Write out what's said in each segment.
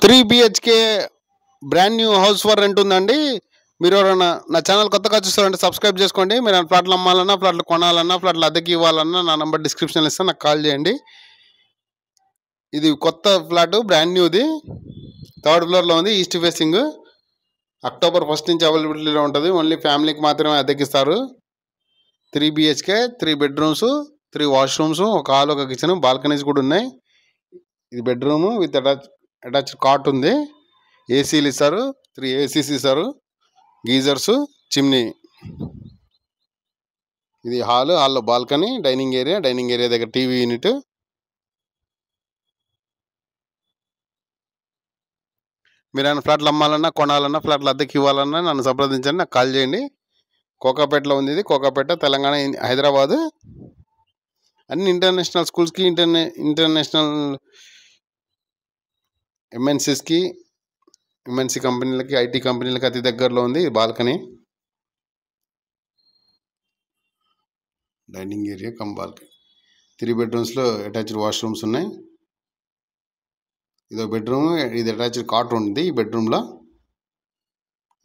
3 BHK brand new house for rent ఉందండి. మీరు ఎవరైనా నా ఛానల్ కొత్తగా చూస్తారంటే సబ్స్క్రైబ్ చేసుకోండి. మీరు ఫ్లాట్లు అమ్మాలన్నా, ఫ్లాట్లు కొనాలన్నా, ఫ్లాట్లు అద్దెకి ఇవ్వాలన్నా నా నంబర్ డిస్క్రిప్షన్లో ఇస్తాను, నాకు కాల్ చేయండి. ఇది కొత్త ఫ్లాట్, బ్రాండ్ న్యూది, 3rd ఫ్లోర్లో ఉంది, ఈస్ట్ ఫేసింగ్. అక్టోబర్ 1 నుంచి అవైలబిలిటీలో ఉంటుంది. ఓన్లీ ఫ్యామిలీకి మాత్రమే అద్దెకిస్తారు. 3 BHK, 3 బెడ్రూమ్స్, 3 వాష్రూమ్స్, ఒక హాల్, ఒక కిచెన్, బాల్కనీస్ కూడా ఉన్నాయి. ఇది బెడ్రూమ్ విత్ అటాచ్డ్ కాట్ ఉంది. ఏసీలు ఇస్తారు, 3 ACs ఇస్తారు, గీజర్స్, చిమ్నీ. ఇది హాల్లో బాల్కనీ, డైనింగ్ ఏరియా దగ్గర టీవీ యూనిట్. మీరు ఏమైనా ఫ్లాట్లు అమ్మాలన్నా, కొనాలన్నా, ఫ్లాట్లు అద్దెకి ఇవ్వాలన్నా నన్ను సంప్రదించండి, నాకు కాల్ చేయండి. కోకాపేటలో ఉంది ఇది, కోకాపేట, తెలంగాణ, హైదరాబాద్. అన్ని ఇంటర్నేషనల్ స్కూల్స్కి, ఇంటర్నేషనల్ ఎంఎన్సీ కంపెనీలకి, ఐటీ కంపెనీలకి అతి దగ్గరలో ఉంది. Balcony, dining area cum balcony. 3 బెడ్రూమ్స్లో అటాచ్డ్ వాష్రూమ్స్ ఉన్నాయి. ఇదో బెడ్రూమ్, ఇది అటాచ్డ్ కాట్ ఉంది. ఈ బెడ్రూమ్లో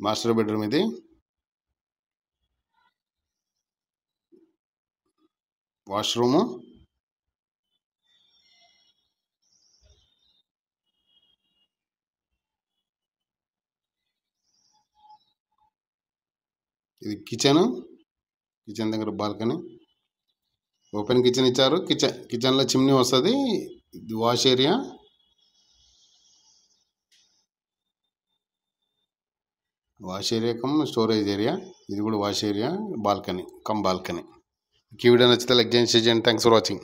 మాస్టర్ బెడ్రూమ్. ఇది వాష్రూము, ఇది కిచెన్ దగ్గర బాల్కనీ, ఓపెన్ కిచెన్ ఇచ్చారు. కిచెన్లో చిమ్నీ వస్తుంది. ఇది wash area, cum storage area. ఇది కూడా వాష్ ఏరియా, బాల్కనీ. ఈ వీడియో నచ్చితే లైక్ చేయండి, షేర్ చేయండి. Thanks for watching.